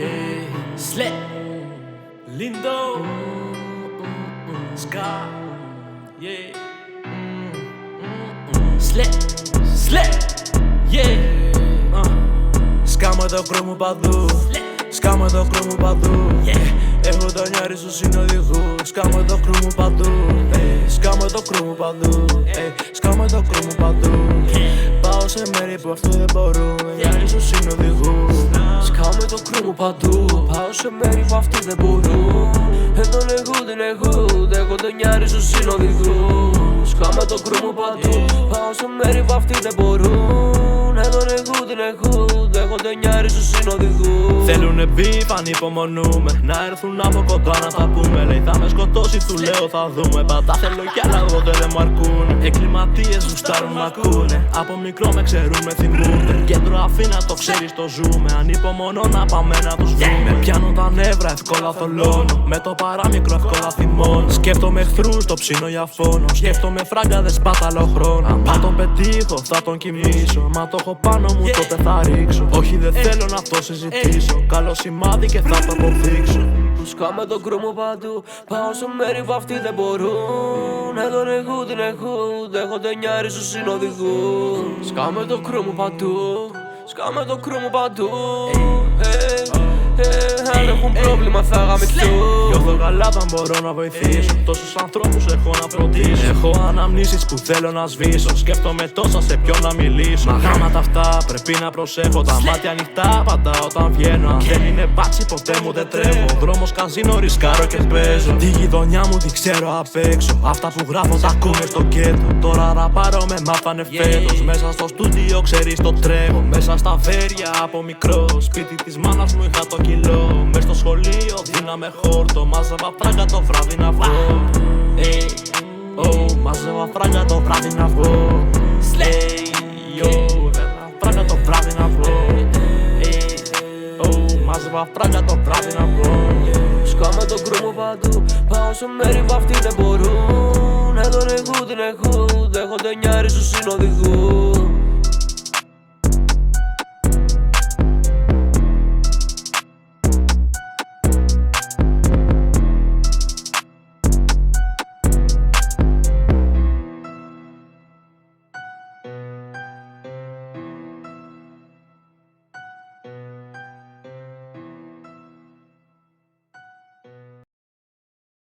Yeah, Slap, Lindo, Ska, yeah, Slap, yeah, σκάμε το κρόμο παντού, σκάμε το κρόμο παντού, έχω το νιάρι στους συνοδηγούς, σκάμε το κρόμο παντού, σκάμε το κρόμο παντού, σκάμε το κρόμο παντού. Πάω σε μέρη που αυτό δεν μπορούμε, νιάρι στους συνοδηγούς. Σκάμε το κρούμο παντού, πάω σε μέρη που αυτοί δεν μπορούν. Εδώ την εχούντ, έχω το νιάρι στους συνοδηγούς. Σκάμε το κρούμο παντού, πάω σε μέρη που αυτοί δεν μπορούν. Εδώ την εχούντ, έχω το νιάρι στους συνοδηγούς. Θέλουνε beef, ανυπομονούμε, να έρθουν από κοντά να τα πούμε. Λέει θα με σκοτώσει, του λέω θα δούμε. Πάντα θέλω κι άλλα, ποτέ δεν μου αρκούνε. Εγκληματίες γουστάρουν μ' ακούνε, από μικρό με ξέρουν, με θυμούνται. Κέντρο Αθήνα το ξέρεις το ζούμε, ανυπομονώ να πάμε να τους βρούμε. Πιάνω τα νεύρα, εύκολα θολώνω, με το παράμικρο εύκολα θυμώνω. Σκέφτομαι εχθρούς, το ψήνω για φόνο. Σκέφτομαι φράγκα, δεν σπάταλα χρόνο. Αν τον πετύχω θα τον κοιμήσω, μα το έχω πάνω μου τότε θα ρίξω. Όχι δεν θέλω να το συζητήσω, καλό σημάδι και θα το αποδείξω. Σκάμε το κρούμο παντού, πάω σε μέρη που αυτοί δεν μπορούν. Εδώ την εχούντ, έχω το νιάρι στους συνοδηγούς. Σκάμε το κρούμο παντού, σκάμε το κρούμο παντού. Αν έχουν πρόβλημα θα γαμηθούν. Νιώθω καλά όταν μπορώ να βοηθήσω, τόσους ανθρώπους έχω να φροντίσω. Έχω αναμνήσεις που θέλω να σβήσω, σκέφτομαι τόσα σε ποιον να μιλήσω. Μα γάματα αυτά πρέπει να προσέχω, τα μάτια ανοιχτά πάντα όταν βγαίνω. Αν δεν είναι μπάτσι ποτέ μου δεν τρέχω, δρόμος καζίνο ρισκάρω και παίζω. Τη γειτονιά μου την ξέρω απ' έξω, αυτά που γράφω τα ακούνε στο κέντρο. Τώρα ραπάρω με μάθανε φέτος, μέσα στο στούντιο ξέρεις το τρέχω. Μέσα στα βέρια από μικρό, σπίτι της μάνας μου είχα το κιλό. Μες στο σχολείο δίναμε χόρτο, μάζευα φράγκα το βράδυ να βγω. Μάζευα φράγκα το βράδυ να βγω. Φράγκα το βράδυ να βγω. Μάζευα φράγκα το βράδυ να βγω. Σκάμε το κρούμο παντού, πάω σε μέρη που αυτοί δεν μπορούν. Εδώ την εχούντ, έχω το νιάρι στους συνοδηγούς.